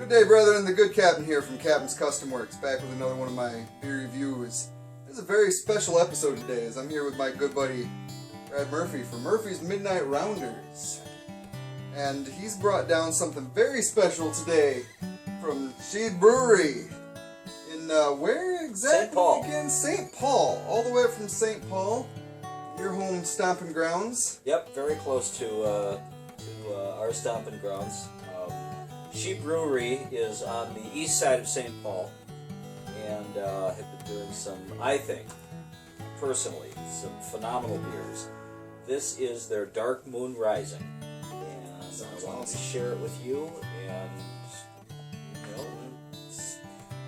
Good day, brethren. The good captain here from Captain's Custom Works, back with another one of my beer reviews. This is a very special episode today, as I'm here with my good buddy Brad Murphy from Murphy's Midnight Rounders. And he's brought down something very special today from Sidhe Brewery in, where exactly? St. Paul. Again? St. Paul. All the way from St. Paul, your home stomping grounds. Yep, very close to our stomping grounds. Sidhe Brewery is on the east side of St. Paul, and have been doing some, I think, personally, some phenomenal beers. This is their Dark Moon Rising, and I wanted to share it with you and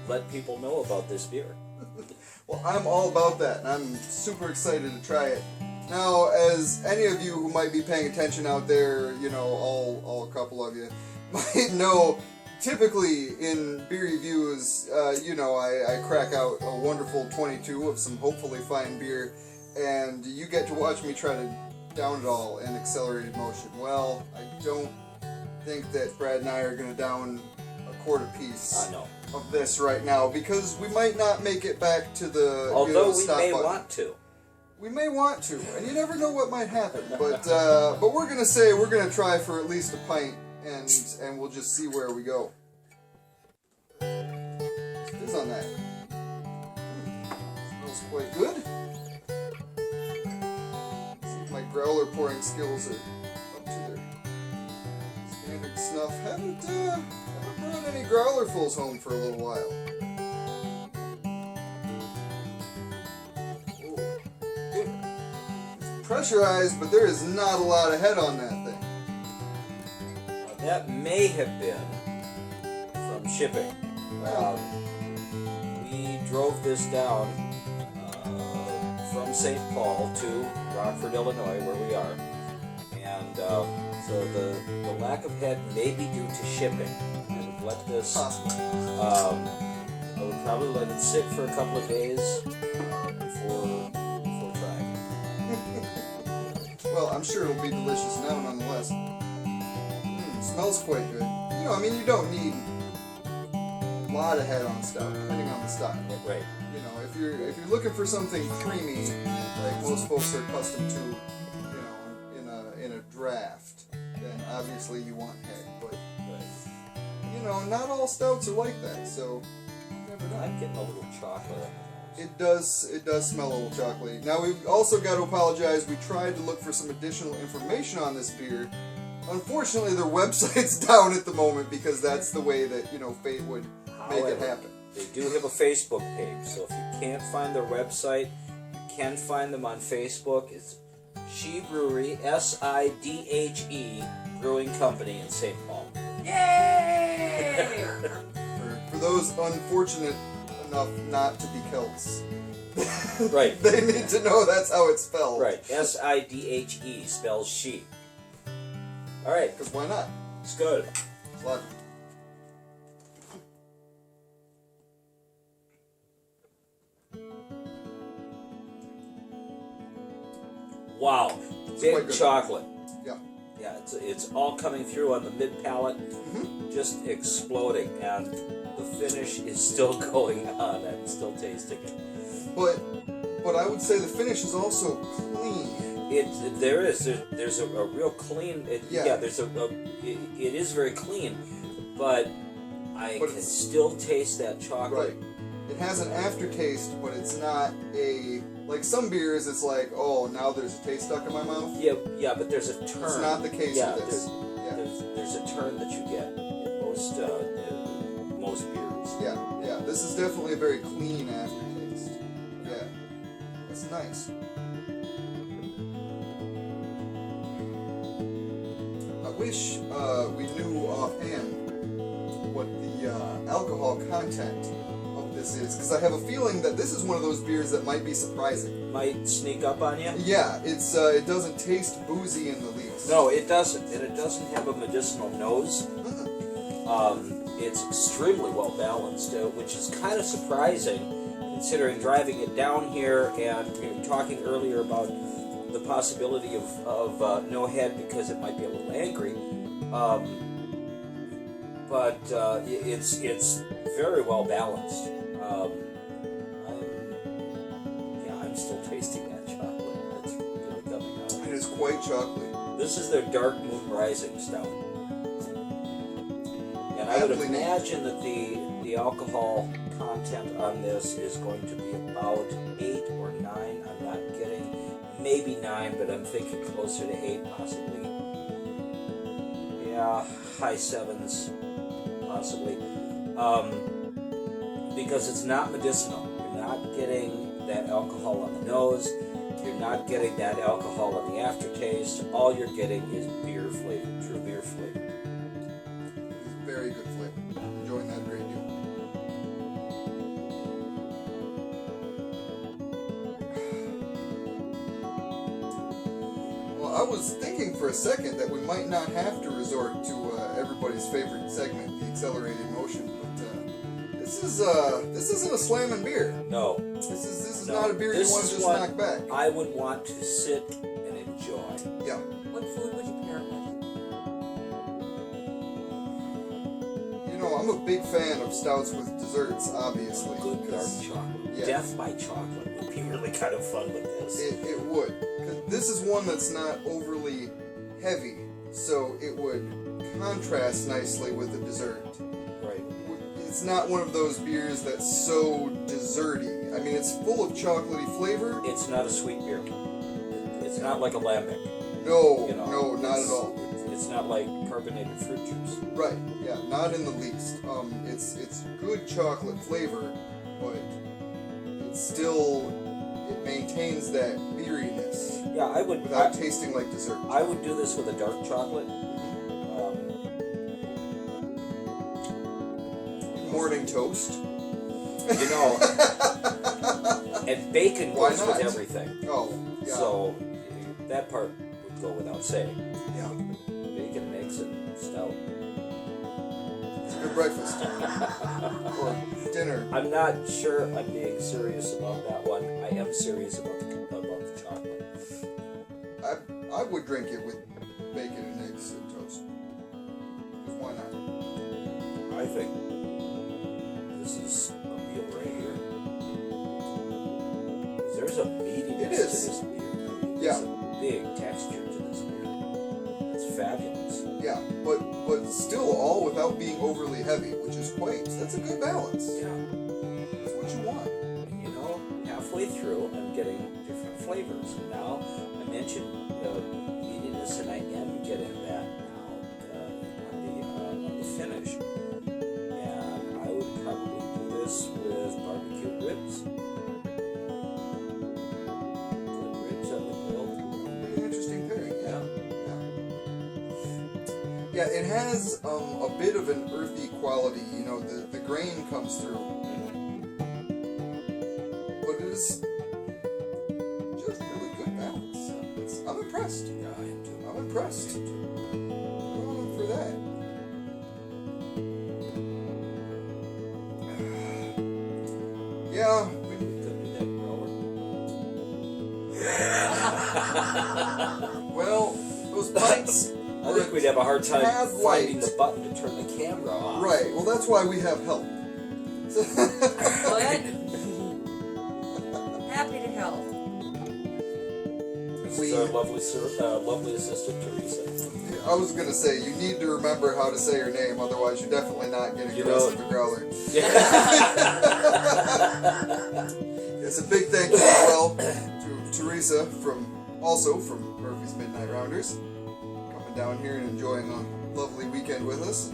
let people know about this beer. Well, I'm all about that, and I'm super excited to try it. Now, as any of you who might be paying attention out there, all a couple of you, might know, typically in beer reviews, I crack out a wonderful 22 of some hopefully fine beer, and you get to watch me try to down it all in accelerated motion. Well, I don't think that Brad and I are going to down a quarter piece of this right now, because we might not make it back to the Although we stop may button. want to. We may want to, and you never know what might happen, but we're going to say we're going to try for at least a pint, and we'll just see where we go. Fizz on that. Smells quite good. See if my growler pouring skills are up to their standard snuff. Haven't brought any growlerfuls home for a little while. Oh, good. It's pressurized, but there is not a lot of head on that thing. That may have been from shipping. We drove this down from St. Paul to Rockford, Illinois, where we are. And so the lack of head may be due to shipping. I would let this, I would probably let it sit for a couple of days before trying. Well, I'm sure it'll be delicious now nonetheless. Smells quite good. You don't need a lot of head on stout, depending on the style. Right. If you're looking for something creamy, like most folks are accustomed to, in a draft, then obviously you want head. But not all stouts are like that. So you never know. I'm getting a little chocolate. It does smell a little chocolatey. Now we've also got to apologize. We tried to look for some additional information on this beer. Unfortunately, their website's down at the moment because that's the way that, fate would make it happen. They do have a Facebook page, so if you can't find their website, you can find them on Facebook. It's Sidhe Brewery, Sidhe Brewing Company in St. Paul. Yay! for those unfortunate enough not to be Celts. Right. They need to know that's how it's spelled. Right. Sidhe spells she. All right. Because why not? It's good. It's logical. Wow. Big chocolate. Yeah. Yeah, it's all coming through on the mid palate, just exploding, and the finish is still going on. I'm still tasting it. But I would say the finish is also clean. There's a real clean. It is very clean, but I can still taste that chocolate. Right. It has an aftertaste, but it's not like some beers. It's like, oh, now there's a taste stuck in my mouth. Yeah, but there's a turn. It's not the case with this. There's a turn that you get in most beers. Yeah. This is definitely a very clean aftertaste. Yeah, that's nice. I wish we knew offhand what the alcohol content of this is, because I have a feeling that this is one of those beers that might be surprising. Might sneak up on you? Yeah, it doesn't taste boozy in the least. No, it doesn't, and it doesn't have a medicinal nose. It's extremely well balanced, which is kind of surprising considering driving it down here, and we were talking earlier about the possibility of no head because it might be a little angry. but it's very well balanced. I'm still tasting that chocolate. It's really coming out. It is quite chocolatey. This is their Dark Moon Rising Stout. And I would Aptly named. imagine that the alcohol content on this is going to be about 8 or 9. I'm not getting, maybe 9, but I'm thinking closer to 8 possibly. Yeah, high 7s possibly. Because it's not medicinal. You're not getting that alcohol on the nose. You're not getting that alcohol on the aftertaste. All you're getting is beer flavor, true beer flavor. It's very good flavor. I'm enjoying that a great deal. Well, I was thinking for a second that we might not have to resort to everybody's favorite segment, the accelerated motion, but this isn't a slamming beer. No. This is No, not a beer you this want to is just what knock back. I would want to sit and enjoy. Yeah. What food would you pair it with? You know, I'm a big fan of stouts with desserts, obviously. Good dark 'cause chocolate. yeah. Death by chocolate would be really kind of fun with this. It would. 'Cause this is one that's not overly heavy, so it would contrast nicely with the dessert. Right. It's not one of those beers that's so desserty. I mean, it's full of chocolatey flavor. It's not a sweet beer. It's not like a lambic. No, You know, no, not at all. It's not like carbonated fruit juice. Right, yeah, not in the least. It's good chocolate flavor, but it maintains that beeriness Yeah, I would. without tasting like dessert. I would do this with a dark chocolate. Morning toast. You know, and bacon Why goes not? with everything. Oh, yeah. So that part would go without saying. Yeah, Bacon makes it stout. it's a good breakfast. Or dinner. I'm not sure I'm being serious about that one. I am serious about the chocolate. I would drink it with bacon and eggs and toast. 'Cause why not? I think this is a meal right here. 'Cause there's a meatiness It to is. this beer. I mean, Yeah. There's a big texture to this beer. It's fabulous. Yeah, but still all without being overly heavy, which is that's a good balance. Yeah. That's what you want. And you know, halfway through, I'm getting different flavors. And now, I mentioned meatiness, and I am getting that now on the finish. And I would probably do this with barbecued ribs. Good ribs on the grill. Pretty interesting pairing, yeah. Yeah. Yeah, it has a bit of an earthy quality. You know, the grain comes through, but it is just really good balance. I'm impressed. Yeah, I am too. I'm impressed. Good on for that. Yeah, Could do that growler. well, those pints. I think we'd have a hard time Tad finding light. the button to turn the camera off. Right, well, that's why we have help. What? Happy to help. This is our lovely assistant, Teresa. I was gonna say, you need to remember how to say her name, otherwise you're definitely not getting You the rest know- of the growler. Yeah. It's a big thank you as well to Teresa from Murphy's Midnight Rounders, coming down here and enjoying a lovely weekend with us.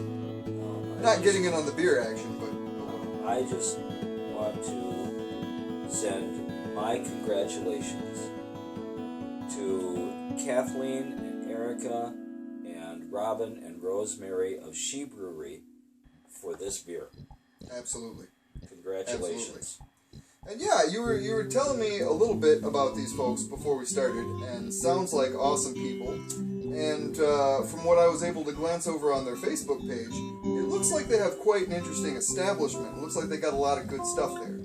Not getting in on the beer action, but I just want to send my congratulations to Kathleen and Erica and Robin and Rosemary of She Brewery for this beer. absolutely. Congratulations. And yeah, you were telling me a little bit about these folks before we started, and sounds like awesome people. And from what I was able to glance over on their Facebook page, it looks like they have quite an interesting establishment. It looks like they got a lot of good stuff there.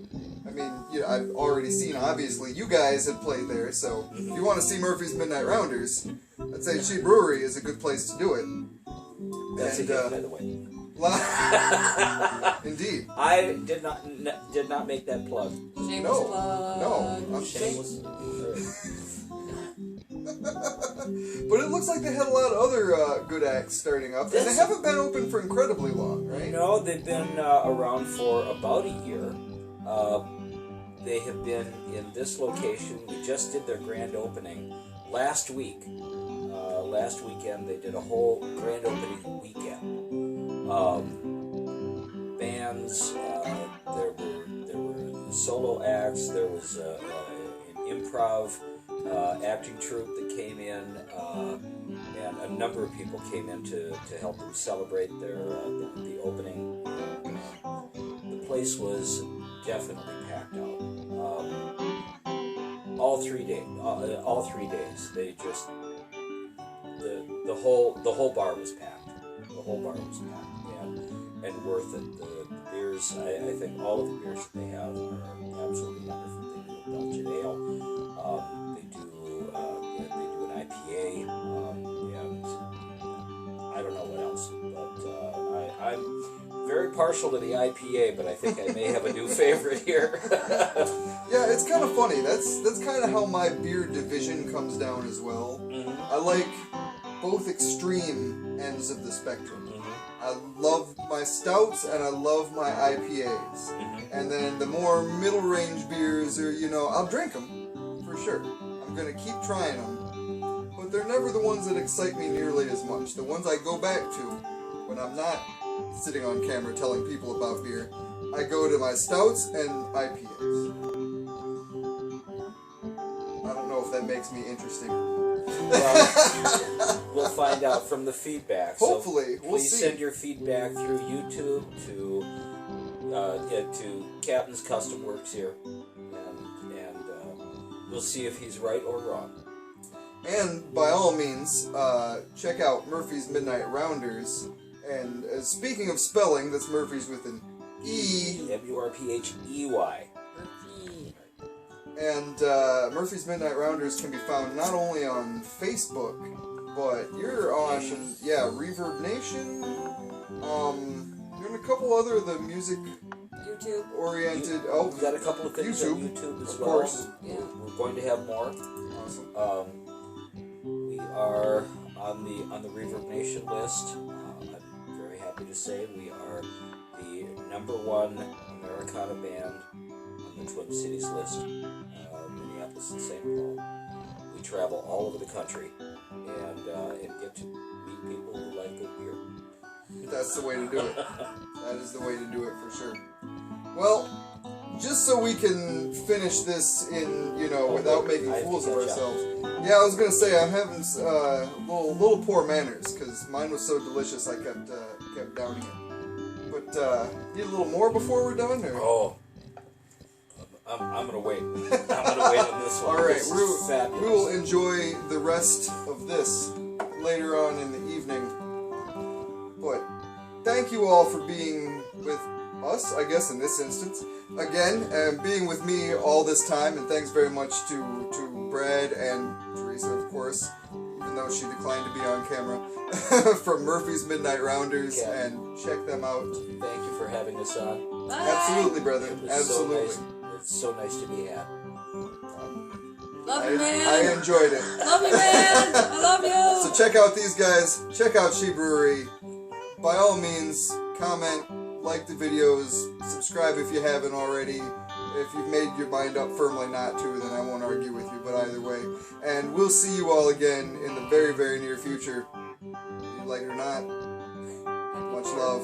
I mean, I've already seen, obviously, you guys had played there, so if you want to see Murphy's Midnight Rounders, I'd say She Brewery is a good place to do it. That's And, a gift, by the way. Indeed. I did not make that plug. Shameless plug. No. I'm Shameless. But it looks like they had a lot of other good acts starting up, and they haven't been open for incredibly long, right? No, they've been around for about a year. They have been in this location. We just did their grand opening last week. Last weekend, they did a whole grand opening weekend. Bands, there were solo acts, there was an improv acting troupe that came in, and a number of people came in to help them celebrate the opening. The place was definitely packed out. All 3 days, they just the whole bar was packed. The whole bar was packed, and worth it. The beers, I think all of the beers that they have are absolutely wonderful. They do a Belgian ale. They do an IPA, and I don't know what else. But I'm very partial to the IPA, but I think I may have a new favorite here. Yeah, it's kind of funny. That's kind of how my beer division comes down as well. Mm-hmm. I like both extreme ends of the spectrum. Mm-hmm. I love my stouts and I love my IPAs. Mm-hmm. And then the more middle range beers are, I'll drink them for sure. I'm gonna keep trying them, but they're never the ones that excite me nearly as much. The ones I go back to when I'm not sitting on camera telling people about beer, I go to my stouts and IPAs. I don't know if that makes me interesting. Well, we'll find out from the feedback. Hopefully, so we'll please see. send your feedback through YouTube to Captain's Custom Works here, and we'll see if he's right or wrong. And by all means, check out Murphy's Midnight Rounders. And speaking of spelling, that's Murphy's with an E. Murphey. And Murphy's Midnight Rounders can be found not only on Facebook, but you're on, Reverb Nation. You're on a couple other of the music YouTube. oriented. We've got a couple of things on YouTube as of well. course. Yeah. We're going to have more. Awesome. We are on the Reverb Nation list. I'm very happy to say we are the #1 Americana band on the Twin Cities list, Minneapolis and St. Paul. We travel all over the country and get to meet people who like good beer. That's the way to do it. That is the way to do it for sure. Well, just so we can finish this in, without making fools of ourselves. Yeah, I was gonna say I'm having little poor manners because mine was so delicious I kept downing it. But need a little more before we're done, or? Oh, I'm gonna wait. I'm gonna wait on this one. All right, This is fabulous. we will enjoy the rest of this later on in the evening. But thank you all for being with us, I guess, in this instance. Again, and being with me all this time, and thanks very much to Brad and Teresa, of course, even though she declined to be on camera, from Murphy's Midnight Rounders, Yeah. and check them out. Thank you for having us on. Bye. Absolutely, brother. It was Absolutely. So nice. It's so nice to be had. Love you, man. I enjoyed it. Love you, man. I love you. So check out these guys. Check out She Brewery. By all means, comment, like the videos, subscribe if you haven't already. If you've made your mind up firmly not to, then I won't argue with you, but either way. And we'll see you all again in the very, very near future. You like it or not. Much love.